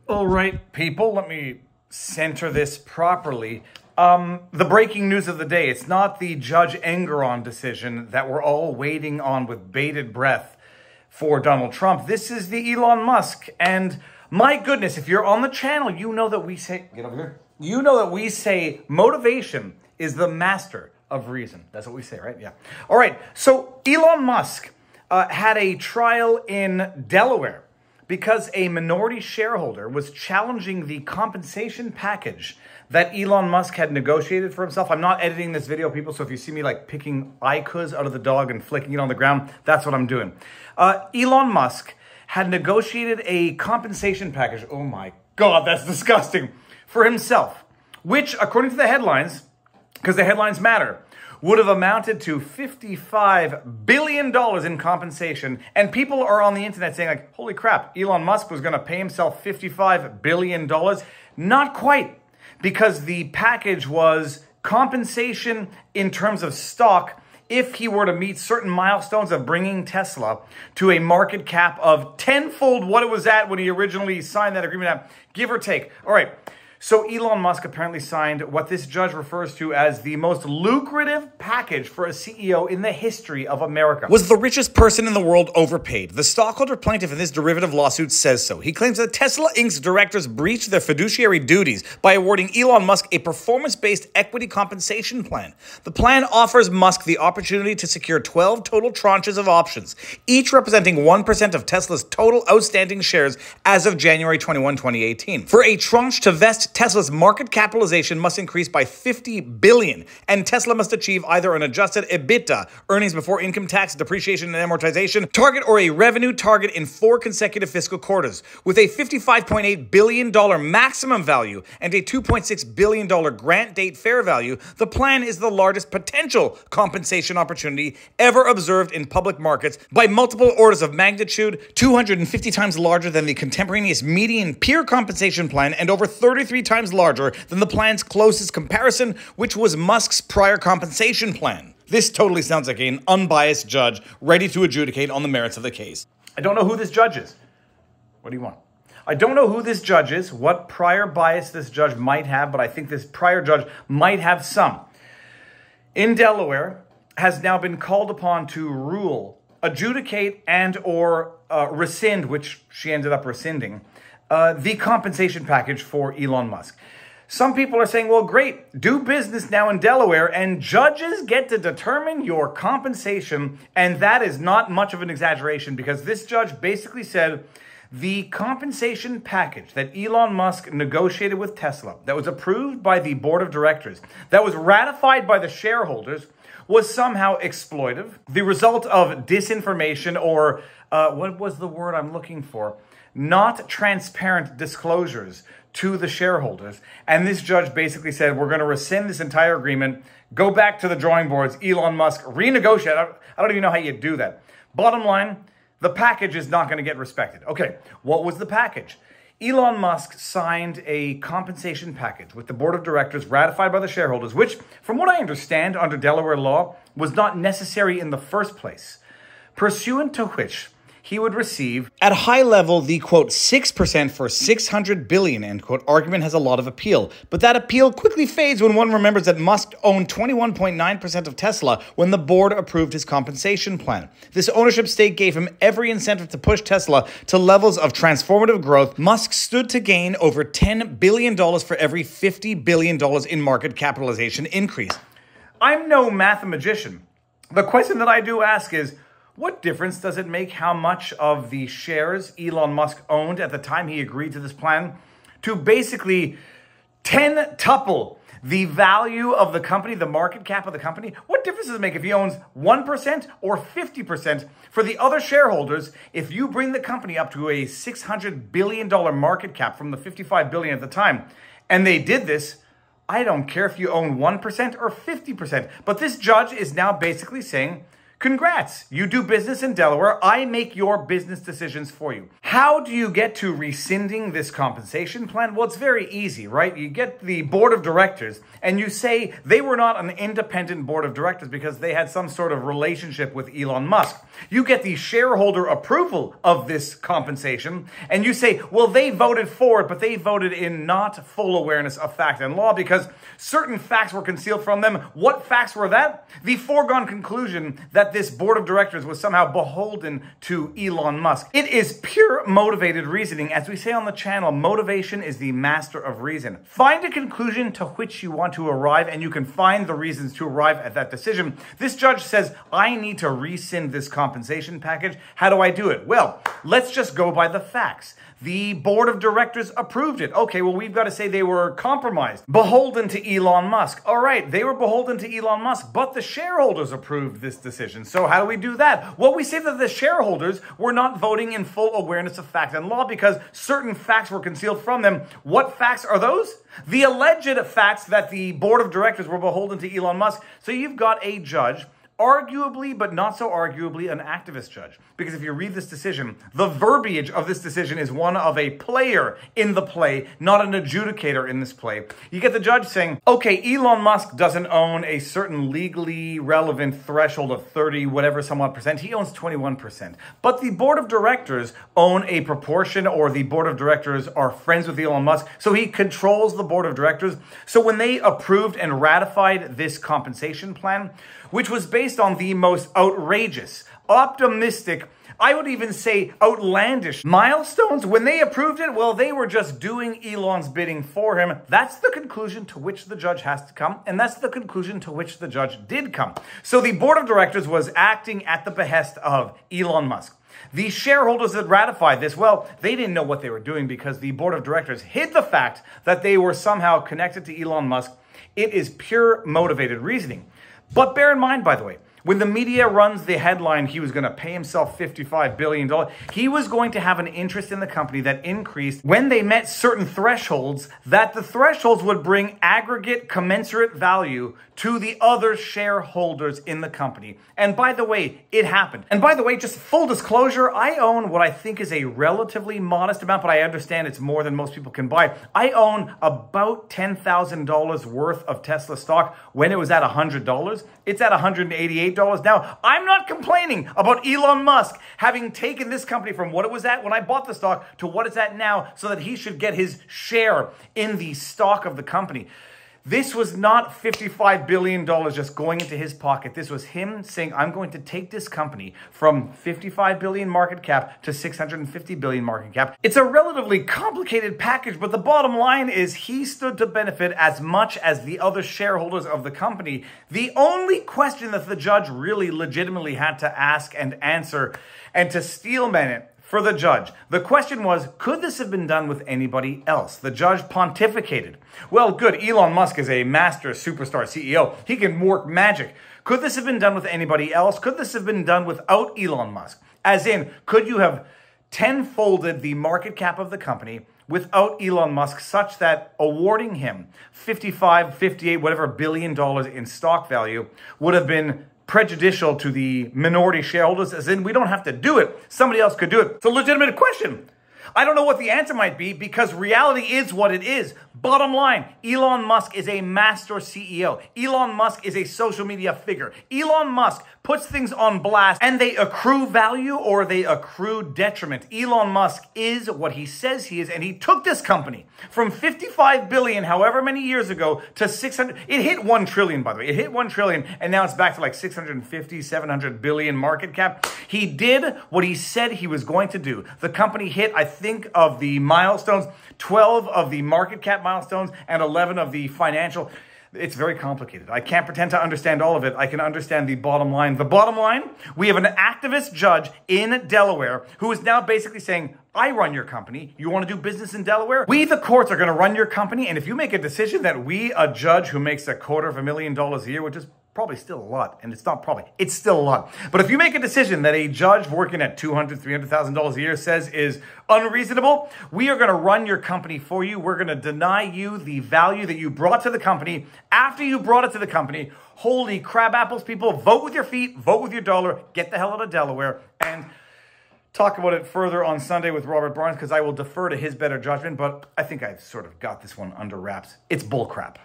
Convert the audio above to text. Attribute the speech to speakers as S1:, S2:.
S1: All right, people, let me center this properly. The breaking news of the day, it's not the Judge Engeron decision that we're all waiting on with bated breath for Donald Trump. This is the Elon Musk. And my goodness, if you're on the channel, you know that we say, get over here. You know that we say motivation is the master of reason. That's what we say, right? Yeah. All right. So Elon Musk had a trial in Delaware because a minority shareholder was challenging the compensation package that Elon Musk had negotiated for himself. I'm not editing this video, people, so if you see me like picking ikus out of the dog and flicking it on the ground, that's what I'm doing. Elon Musk had negotiated a compensation package, oh my God, that's disgusting, for himself, which, according to the headlines, because the headlines matter, would have amounted to $55 billion in compensation. And people are on the internet saying like, holy crap, Elon Musk was going to pay himself $55 billion. Not quite, because the package was compensation in terms of stock if he were to meet certain milestones of bringing Tesla to a market cap of tenfold what it was at when he originally signed that agreement at, give or take. All right. So Elon Musk apparently signed what this judge refers to as the most lucrative package for a CEO in the history of America.
S2: Was the richest person in the world overpaid? The stockholder plaintiff in this derivative lawsuit says so. He claims that Tesla Inc.'s directors breached their fiduciary duties by awarding Elon Musk a performance-based equity compensation plan. The plan offers Musk the opportunity to secure 12 total tranches of options, each representing 1% of Tesla's total outstanding shares as of January 21, 2018. For a tranche to vest, Tesla's market capitalization must increase by $50 billion, and Tesla must achieve either an adjusted EBITDA, earnings before income tax, depreciation, and amortization, target or a revenue target in 4 consecutive fiscal quarters. With a $55.8 billion maximum value and a $2.6 billion grant date fair value, the plan is the largest potential compensation opportunity ever observed in public markets by multiple orders of magnitude, 250 times larger than the contemporaneous median peer compensation plan and over 33 times larger than the plan's closest comparison, which was Musk's prior compensation plan. This totally sounds like an unbiased judge ready to adjudicate on the merits of the case.
S1: I don't know who this judge is. What do you want? I don't know who this judge is, what prior bias this judge might have, but I think this prior judge might have some. In Delaware, has now been called upon to rule, adjudicate, and or rescind, which she ended up rescinding, the compensation package for Elon Musk. Some people are saying, well, great, do business now in Delaware, and judges get to determine your compensation. And that is not much of an exaggeration, because this judge basically said the compensation package that Elon Musk negotiated with Tesla, that was approved by the board of directors, that was ratified by the shareholders, was somehow exploitive, the result of disinformation or, what was the word I'm looking for? Not transparent disclosures to the shareholders. And this judge basically said, we're going to rescind this entire agreement, go back to the drawing boards, Elon Musk, renegotiate. I don't even know how you do that. Bottom line, the package is not going to get respected. Okay, what was the package? Elon Musk signed a compensation package with the board of directors ratified by the shareholders, which, from what I understand under Delaware law, was not necessary in the first place, pursuant to which he would receive,
S2: at a high level, the, quote, 6% for $600 billion, end quote, argument has a lot of appeal. But that appeal quickly fades when one remembers that Musk owned 21.9% of Tesla when the board approved his compensation plan. This ownership stake gave him every incentive to push Tesla to levels of transformative growth. Musk stood to gain over $10 billion for every $50 billion in market capitalization increase.
S1: I'm no mathematician. The question that I do ask is, what difference does it make how much of the shares Elon Musk owned at the time he agreed to this plan to basically 10-tuple the value of the company, the market cap of the company? What difference does it make if he owns 1% or 50% for the other shareholders if you bring the company up to a $600 billion market cap from the $55 billion at the time? And they did this. I don't care if you own 1% or 50%. But this judge is now basically saying, Congrats, you do business in Delaware. I make your business decisions for you. How do you get to rescinding this compensation plan? Well, it's very easy, right? You get the board of directors and you say they were not an independent board of directors because they had some sort of relationship with Elon Musk. You get the shareholder approval of this compensation and you say, well, they voted for it, but they voted in not full awareness of fact and law because certain facts were concealed from them. What facts were that? The foregone conclusion that this board of directors was somehow beholden to Elon Musk. It is pure motivated reasoning. As we say on the channel, motivation is the master of reason. Find a conclusion to which you want to arrive, and you can find the reasons to arrive at that decision. This judge says, I need to rescind this compensation package. How do I do it? Well, let's just go by the facts. The board of directors approved it. Okay, well, we've got to say they were compromised. Beholden to Elon Musk. All right, they were beholden to Elon Musk, but the shareholders approved this decision. So how do we do that? Well, we say that the shareholders were not voting in full awareness of fact and law because certain facts were concealed from them. What facts are those? The alleged facts that the board of directors were beholden to Elon Musk. So you've got a judge, arguably, but not so arguably, an activist judge. Because if you read this decision, the verbiage of this decision is one of a player in the play, not an adjudicator in this play. You get the judge saying, okay, Elon Musk doesn't own a certain legally relevant threshold of 30, whatever somewhat percent. He owns 21%. But the board of directors own a proportion, or the board of directors are friends with Elon Musk, so he controls the board of directors. So when they approved and ratified this compensation plan, which was based on the most outrageous, optimistic, I would even say outlandish milestones. When they approved it, well, they were just doing Elon's bidding for him. That's the conclusion to which the judge has to come, and that's the conclusion to which the judge did come. So the board of directors was acting at the behest of Elon Musk. The shareholders that ratified this, well, they didn't know what they were doing because the board of directors hid the fact that they were somehow connected to Elon Musk. It is pure motivated reasoning. But bear in mind, by the way, when the media runs the headline, he was going to pay himself $55 billion, he was going to have an interest in the company that increased when they met certain thresholds, that the thresholds would bring aggregate commensurate value to the other shareholders in the company. And by the way, it happened. And by the way, just full disclosure, I own what I think is a relatively modest amount, but I understand it's more than most people can buy. I own about $10,000 worth of Tesla stock when it was at $100. It's at $188 now. I'm not complaining about Elon Musk having taken this company from what it was at when I bought the stock to what it's at now so that he should get his share in the stock of the company. This was not $55 billion just going into his pocket. This was him saying, I'm going to take this company from 55 billion market cap to 650 billion market cap. It's a relatively complicated package, but the bottom line is he stood to benefit as much as the other shareholders of the company. The only question that the judge really legitimately had to ask and answer and to steelman it for the judge, the question was, could this have been done with anybody else? The judge pontificated. Well, good, Elon Musk is a master superstar CEO. He can work magic. Could this have been done with anybody else? Could this have been done without Elon Musk? As in, could you have tenfolded the market cap of the company without Elon Musk such that awarding him 55, 58, whatever billion dollars in stock value would have been prejudicial to the minority shareholders, as in we don't have to do it. Somebody else could do it. It's a legitimate question. I don't know what the answer might be because reality is what it is. Bottom line, Elon Musk is a master CEO. Elon Musk is a social media figure. Elon Musk puts things on blast and they accrue value or they accrue detriment. Elon Musk is what he says he is, and he took this company from 55 billion however many years ago to 600. It hit 1 trillion, by the way. It hit 1 trillion and now it's back to like 650, 700 billion market cap. He did what he said he was going to do. The company hit, I think, of the milestones, 12 of the market cap milestones and 11 of the financial. It's very complicated. I can't pretend to understand all of it. I can understand the bottom line. The bottom line, we have an activist judge in Delaware who is now basically saying, I run your company. You want to do business in Delaware? We, the courts, are going to run your company. And if you make a decision that we, a judge who makes $250,000 a year, which is probably still a lot, and it's not probably, it's still a lot. But if you make a decision that a judge working at $200,000, $300,000 a year says is unreasonable, we are going to run your company for you. We're going to deny you the value that you brought to the company after you brought it to the company. Holy crab apples, people. Vote with your feet, vote with your dollar, get the hell out of Delaware, and talk about it further on Sunday with Robert Barnes, because I will defer to his better judgment, but I think I've sort of got this one under wraps. It's bullcrap.